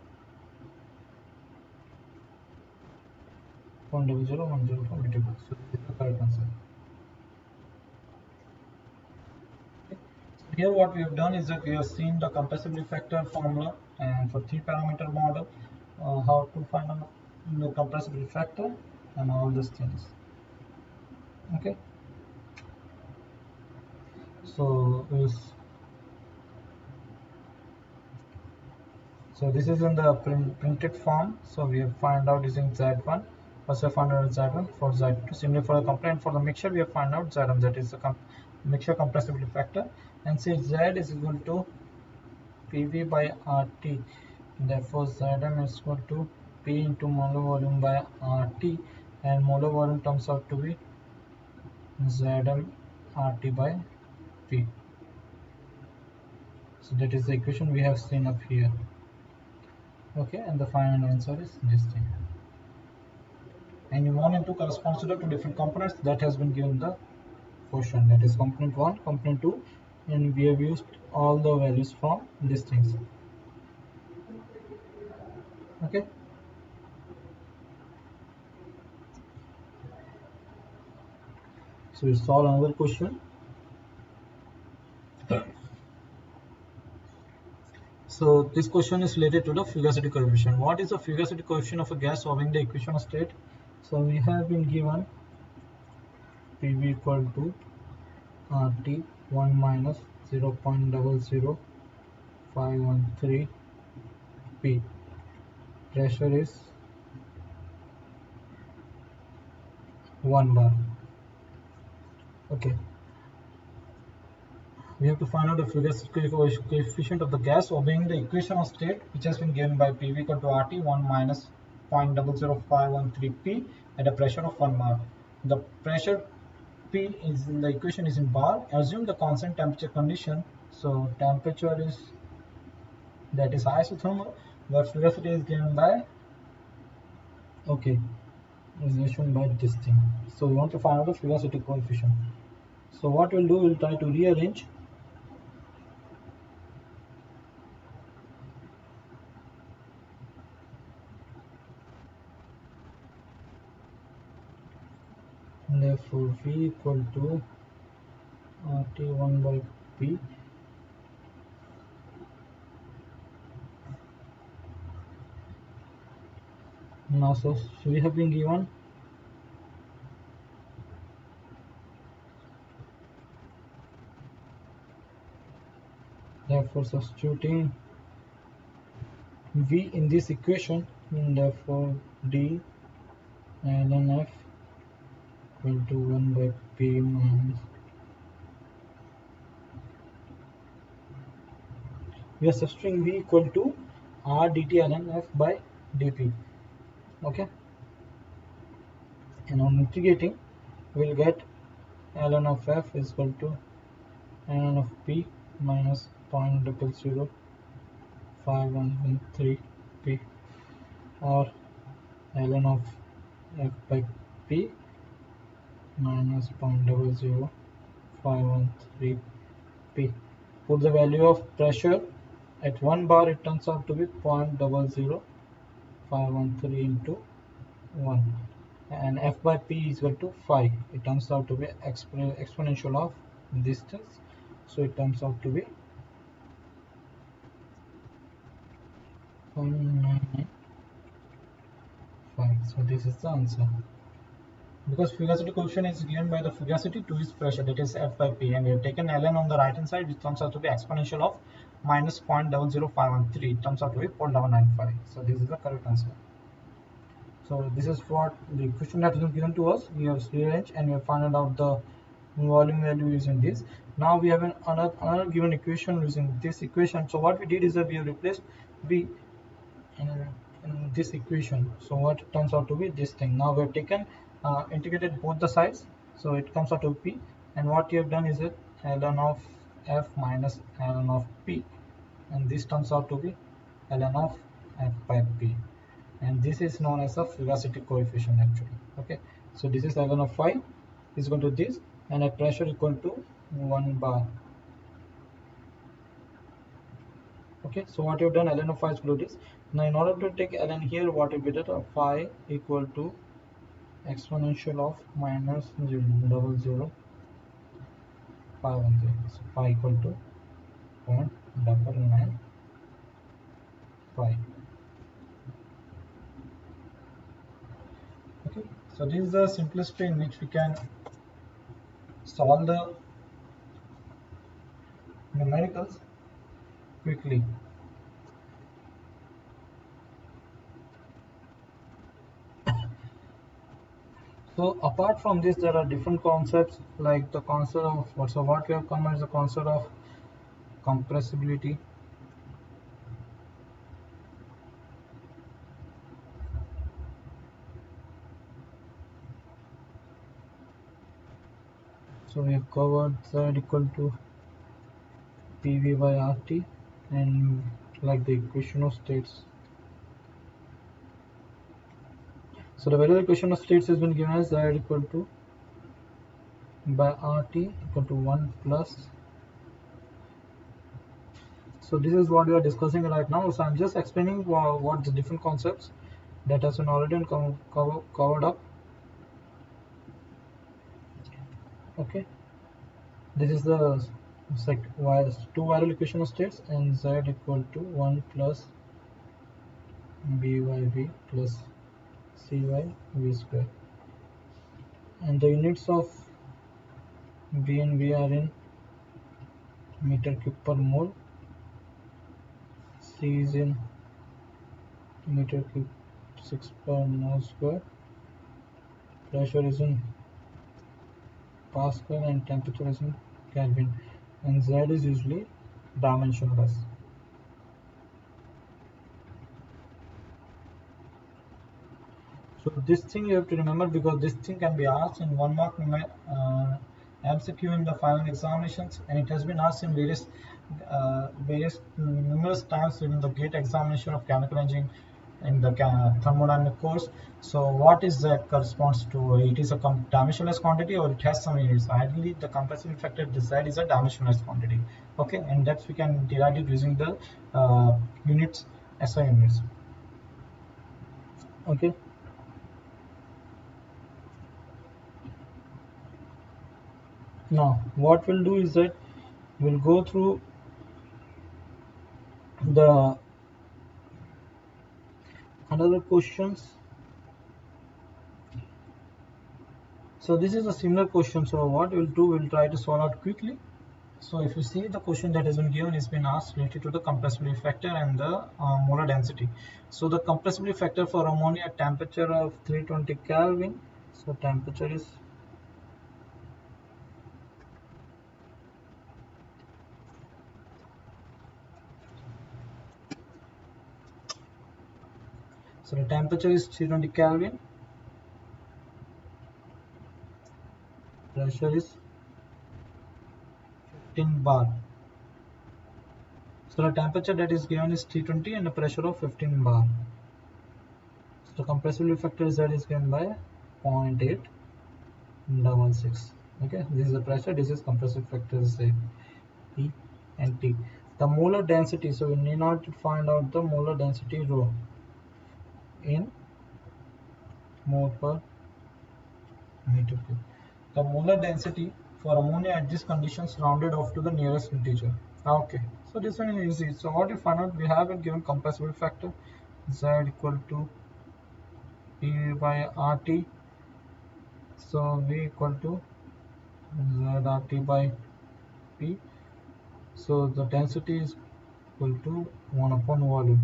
0.00104 meter cube. So this is the correct answer. Here what we have done is that we have seen the compressibility factor formula, and for 3-parameter model, how to find out the compressibility factor and all these things. Okay. So this is in the printed form. So we have find out using Z1. First we find out Z1 for Z2. Similarly for the component for the mixture, we have find out Zm, that is the mixture compressibility factor, and say Z is equal to PV by RT. Therefore Zm is equal to P into molar volume by RT, and molar volume comes out to be Zm RT by P. So that is the equation we have seen up here. Okay, and the final answer is this thing. And 1 and 2 corresponds to the two different components that has been given the question, that is component 1, component 2, and we have used all the values from these things. Okay. So we solve another question. So this question is related to the fugacity coefficient. What is the fugacity coefficient of a gas obeying the equation of state? So we have been given PV equal to RT 1 minus 0.00513 P. Pressure is 1 bar. Okay. We have to find out the fugacity coefficient of the gas obeying the equation of state, which has been given by PV equal to RT 1 minus 0.00513 P at a pressure of 1 bar. The pressure P is in the equation is in bar. Assume the constant temperature condition. So temperature is, that is isothermal, but velocity is given by, okay, is given by this thing. So we want to find out the velocity coefficient. So what we'll do, we'll try to rearrange. Therefore V equal to RT1 by P. Now so we have been given therefore substituting V in this equation, and therefore D ln F equal to 1 by P minus, we are substituting V equal to R dt ln F by dP. Okay, and on integrating we'll get ln of F is equal to ln of P minus 0.00513 P, or ln of F by P minus 0.00513 P. Put the value of pressure at 1 bar, it turns out to be 0.00513 into 1, and F by P is equal to 5. It turns out to be exponential of distance, so it turns out to be 0.995. So this is the answer. Because fugacity coefficient is given by the fugacity to its pressure, that is F by P, and we have taken ln on the right hand side, which turns out to be exponential of minus 0.00513. It turns out to be 0.1195. So this is the correct answer. So this is what the question that has been given to us. We have rearranged and we have found out the volume value using this. Now we have another given equation using this equation. So what we did is that we have replaced V in this equation. So what turns out to be this thing. Now we have taken integrated both the sides, so it comes out to P, and what you have done is that ln of F minus ln of P, and this turns out to be ln of F by P, and this is known as the fugacity coefficient actually. Okay, so this is ln of 5 is equal to this, and at pressure equal to 1 bar. Okay, so what you have done, ln of 5 is equal to this. Now in order to take ln here, what will be that phi equal to exponential of minus 0.00513. So phi equal to 0.995. Okay, so this is the simplest way in which we can solve the numericals quickly. So apart from this, there are different concepts like the concept of what we have come as the concept of compressibility. So we have covered Z equal to PV by RT, and like the equation of states. So the value of equation of states has been given as Z equal to by RT equal to 1 plus. So this is what we are discussing right now. So I'm just explaining what the different concepts that has been already covered up. Okay, this is the two variable equation of states, and Z equal to 1 plus BYV plus CYV square, and the units of B and V are in meter cube per mole, C is in meter cube 6 per mole square, pressure is in Pascal, and temperature is in Kelvin, and Z is usually dimensionless. So this thing you have to remember, because this thing can be asked in 1 mark MCQ in the final examinations, and it has been asked in various numerous times in the GATE examination of chemical engineering in the thermodynamic course. So what is that corresponds to? It is a dimensionless quantity, or it has some units. Ideally, the compressibility factor desired is a dimensionless quantity. Okay, and that we can derive it using the units, SI units. Okay. Now, what we'll do is that we'll go through the another questions. So this is a similar question. So what we'll do, we'll try to solve out quickly. So if you see the question that has been given, is been asked related to the compressibility factor and the molar density. So the compressibility factor for ammonia at temperature of 320 Kelvin. So temperature is the temperature is 320 Kelvin. Pressure is 15 bar. So the temperature that is given is 320 and the pressure of 15 bar. So the compressibility factor Z is given by 0.866. Okay, this is the pressure, this is compressive factor Z, E and T. The molar density, so we need not to find out the molar density rho in mole per meter cube. The molar density for ammonia at these conditions rounded off to the nearest integer. Okay, so this one is easy. So what we find out, we have a given compressibility factor Z equal to P by RT. So V equal to ZRT by P. So the density is equal to 1 upon volume,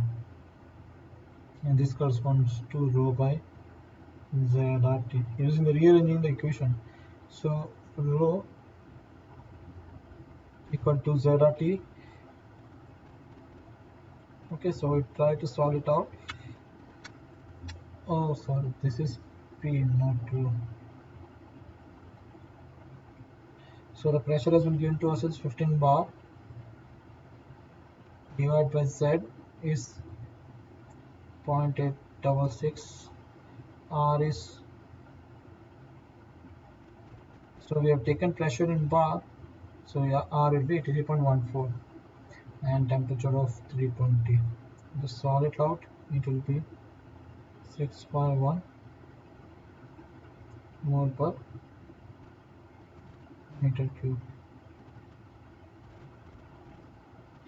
and this corresponds to rho by ZRT using the rearranging the equation. So rho equal to ZRT. Okay, so we try to solve it out. Oh, sorry, this is P, not rho. So the pressure has been given to us is 15 bar divided by Z is 0.866. R is, so we have taken pressure in bar, so yeah, R will be 83.14 and temperature of 320. Just solve it out, it will be 651 mole per meter cube.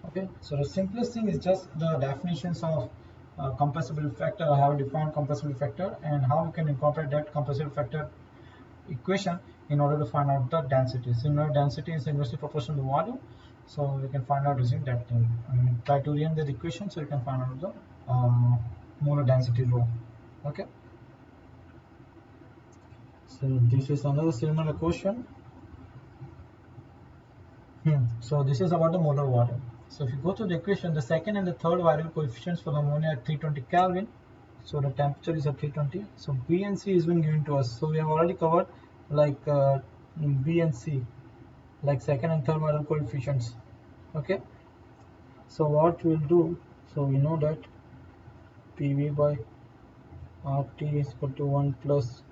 Okay, so the simplest thing is just the definitions of compressibility factor. I have defined compressibility factor and how we can incorporate that compressibility factor equation in order to find out the density. Similar density is inversely proportional to volume, so we can find out using that thing. Try to rearrange the equation so you can find out the molar density rho. Okay, so this is another similar question. So this is about the molar volume. So if you go to the equation, the second and the third variable coefficients for the ammonia at 320 Kelvin. So the temperature is at 320. So B and C has been given to us. So we have already covered like B and C, like second and third variable coefficients. Okay. So what we'll do, so we know that PV by RT is equal to 1 plus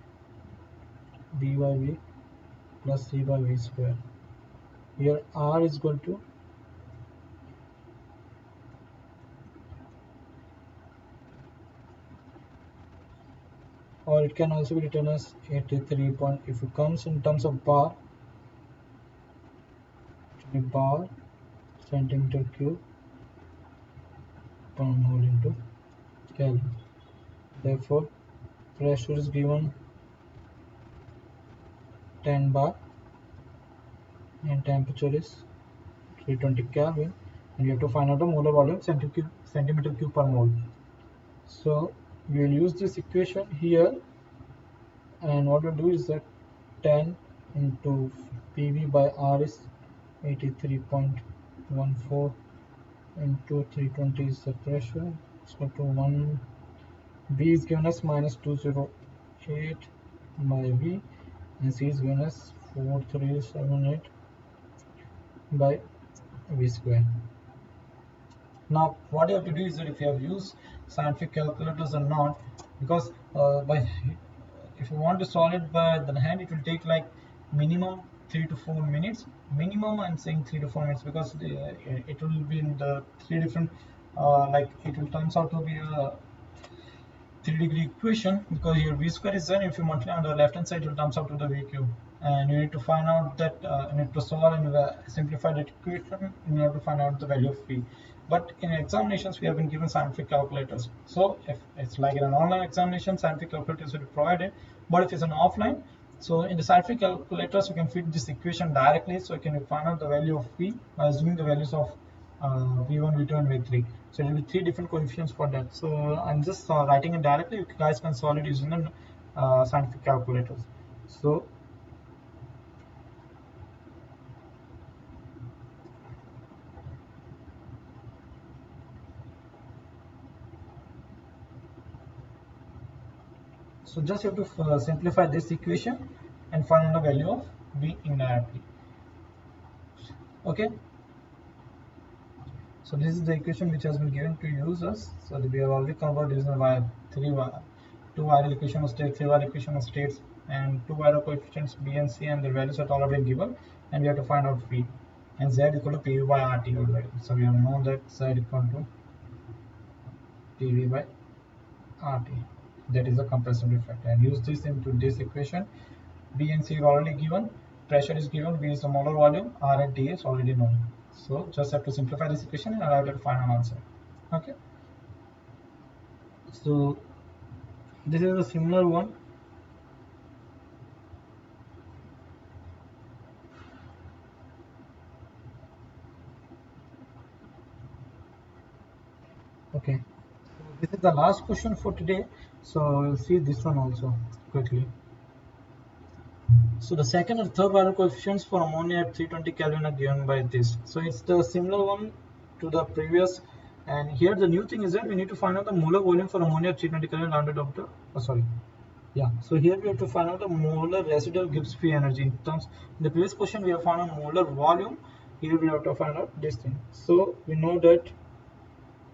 B by V plus C by V square. Here R is equal to, or it can also be written as 83 point, if it comes in terms of bar, bar centimeter cube per mole into Kelvin. Therefore pressure is given 10 bar and temperature is 320 Kelvin, and you have to find out the molar volume centimeter cube per mole. So we will use this equation here, and what we'll do is that 10 into PV by R is 83.14 into 320 is the pressure, it's equal to 1. B is given as minus 20 8 by V, and C is given as 4378 by V square. Now what you have to do is that if you have used scientific calculators or not, because by if you want to solve it by the hand, it will take like minimum 3 to 4 minutes. Minimum I'm saying 3 to 4 minutes because it will be in the three different like it will turns out to be a 3-degree equation, because your v square is there. If you multiply on the left hand side, it comes out to the v cube, and you need to find out that you need to solve and simplify that equation in order to find out the value of v. But in examinations, we have been given scientific calculators. So if it's like in an online examination, scientific calculators will be provided. But if it's an offline, so in the scientific calculators, you can fit this equation directly. So you can find out the value of v by assuming the values of v1, v2, and v3. So it will be three different coefficients for that. So I'm just writing it directly. You guys can solve it using the scientific calculators. So just you have to simplify this equation and find the value of v indirectly. Okay. So this is the equation which has been given to use us. So we have already covered using two ideal equation of states, 3 ideal equation of states, and 2 ideal coefficients b and c, and the values are all been given, and we have to find out v, and z equal to pv by rt already. So we have known that z equal to pv by rt. That is the compressibility effect, and use this into this equation. B and C are already given, pressure is given, V is the molar volume, R and T is already known. So just have to simplify this equation and arrive at the final answer. Okay. So this is a similar one. Okay. So this is the last question for today. So we'll see this one also quickly. So the second and third value coefficients for ammonia at 320 Kelvin are given by this. So it's the similar one to the previous, and here the new thing is that we need to find out the molar volume for ammonia at 320 Kelvin landed up to, so here we have to find out the molar residual Gibbs free energy. In terms, in the previous question we have found out molar volume. Here we have to find out this thing. So we know that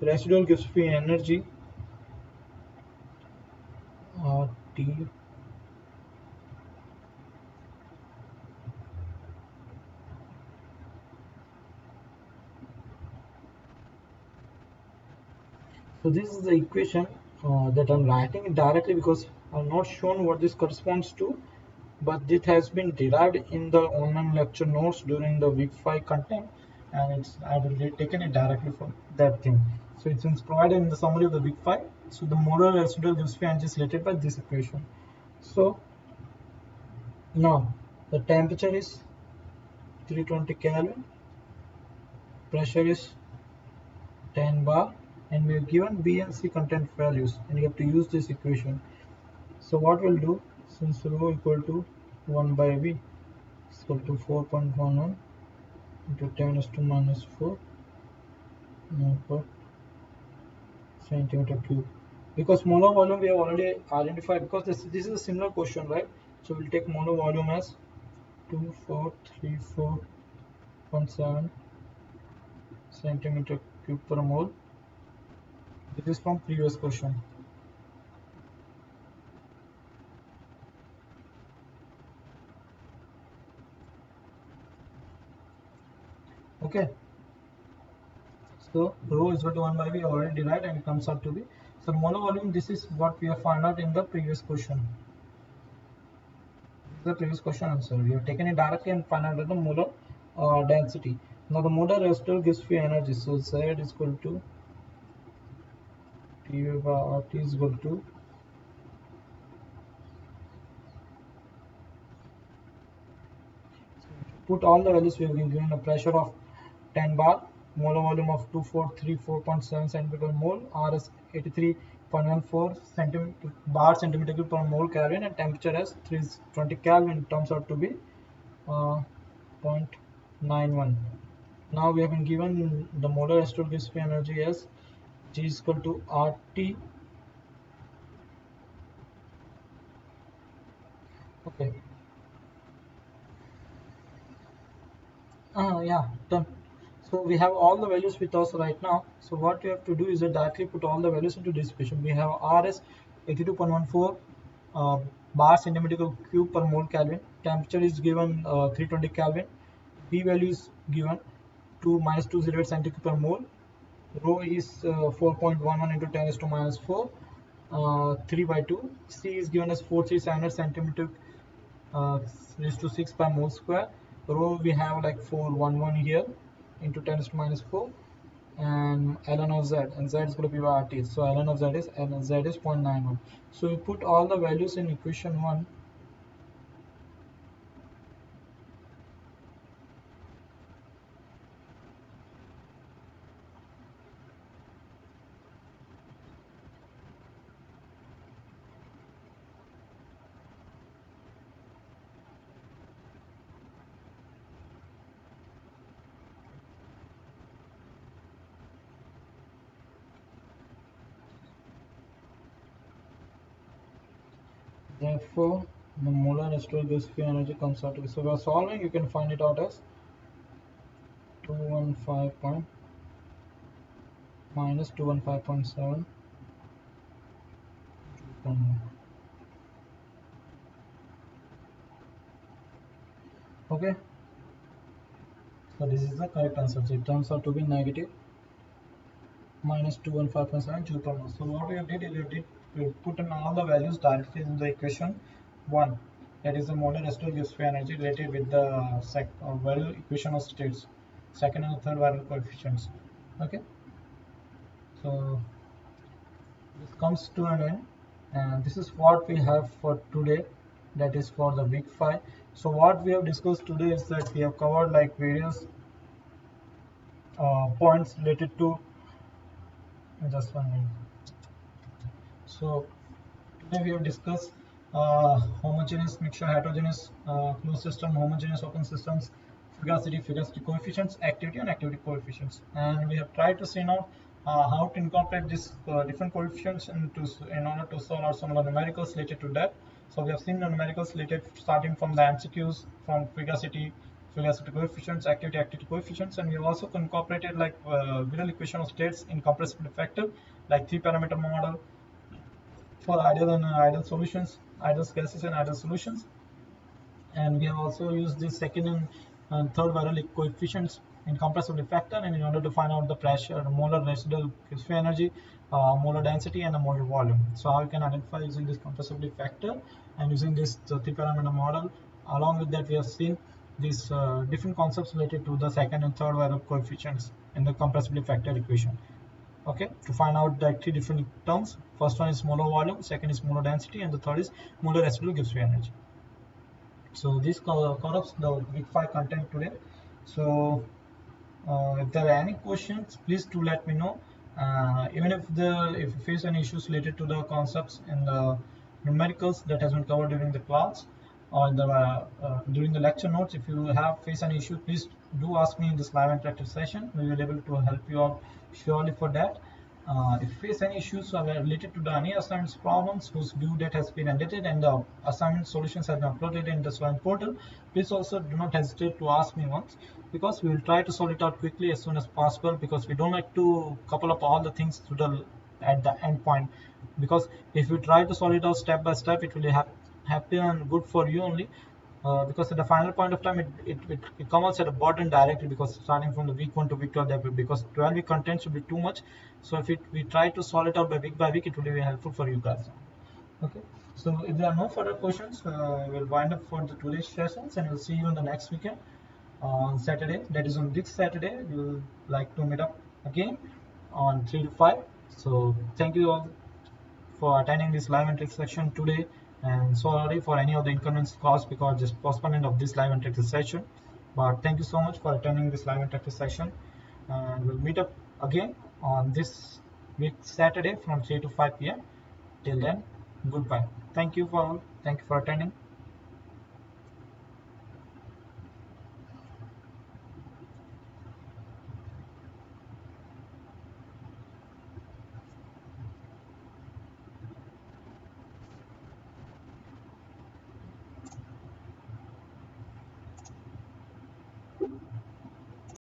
residual Gibbs free energy T. So this is the equation that I'm writing it directly because I'm not shown what this corresponds to, but it has been derived in the online lecture notes during the week 5 content, and I've taken it directly from that thing. So it's provided in the summary of the week 5. So the molar residual Gibbs free energy is related by this equation. So now the temperature is 320 Kelvin, pressure is 10 bar, and we are given B and C content values, and you have to use this equation. So what we'll do, since rho equal to 1 by V is equal to 4.11 into 10 is to minus 4 per centimeter cube. Because molar volume we have already identified, because this is a similar question, right? So we'll take molar volume as 2434.7 centimeter cube per mole. This is from previous question. Okay. So rho is equal to 1 by V already derived, and it comes out to be. So molar volume, this is what we have found out in the previous question. This is the previous question answer. We have taken it directly and found out the molar density. Now the molar residual gives free energy. So Z is equal to T by RT is equal to put all the values. We have been given a pressure of 10 bar, molar volume of 2434.7 centimeter mole, R is 83.14 centimeter cube per mole Kelvin, and temperature as 320 Kelvin. Turns out to be 0.91. Now we have been given the molar residual Gibbs free energy as G is equal to RT Okay. Yeah, done. So we have all the values with us right now. So what we have to do is directly put all the values into this equation. We have RS 82.14 bar centimeter cube per mole Kelvin. Temperature is given 320 Kelvin. P value is given to minus 208 centicube per mole. Rho is 4.11 into 10 is to minus 4, 3 by 2. C is given as 43700 centimeter raised to 6 per mole square. Rho we have like 411 here into 10 to minus 4, and ln of z, and z is going to be RT. So ln of z is 0.91. So we put all the values in equation 1. Therefore, the molar residual gas free energy comes out to be. So we are solving, you can find it out as 215 point minus 215.7. Okay, so this is the correct answer. So it turns out to be negative minus 215.7 joule per mole. So what we did is we put in all the values directly in the equation 1. That is the molar residual gas free energy related with the value equation of states, second and third value coefficients. Okay, so this comes to an end, and this is what we have for today, that is for the week 5. So what we have discussed today is that we have covered like various points related to, just 1 minute. So today we have discussed homogeneous, mixture, heterogeneous, closed system, homogeneous open systems, fugacity coefficients, activity and activity coefficients, and we have tried to see now how to incorporate these different coefficients in order to solve out some of the numericals related to that. So we have seen the numericals related starting from the MCQs, from fugacity coefficients, activity coefficients, and we have also incorporated like visual equation of states in compressibility factor, like 3-parameter model for ideal and ideal solutions, ideal gases and ideal solutions. And we have also used the second and third Weyrich coefficients in compressibility factor, and in order to find out the pressure, molar residual free energy, molar density, and the molar volume. So how you can identify using this compressibility factor and using this 3-parameter model. Along with that, we have seen these different concepts related to the second and third Weyrich coefficients in the compressibility factor equation. Okay, to find out the 3 different terms. First one is molar volume, second is molar density, and the third is molar residual gives free energy. So this covers the week 5 content today. So if there are any questions, please do let me know. Even if you face any issues related to the concepts and the numericals that has been covered during the class or during the lecture notes, if you have face any issue, please do ask me in this live interactive session. We will be able to help you out surely for that. If you face any issues related to any assignments problems whose due date has been ended and the assignment solutions have been uploaded in the Swine portal, please also do not hesitate to ask me once, because we will try to solve it out quickly as soon as possible, because we don't like to couple up all the things to the at the end point, because if we try to solve it out step by step, it will be happy and good for you only, because at the final point of time it comes at a bottom directly, because starting from the week 1 to week 12, that will, because 12 week content should be too much. So if we try to solve it out by week, it will be helpful for you guys. Okay, so if there are no further questions, we'll wind up for the today's sessions, and we'll see you on the next weekend on Saturday. That is on this Saturday. We will like to meet up again on 3 to 5. So thank you all for attending this live interactive session today, and sorry for any of the inconvenience caused because just postponement of this live interactive session. But thank you so much for attending this live interactive session, and we'll meet up again on this week Saturday from 3 to 5 p.m. Till then, goodbye. Thank you for attending.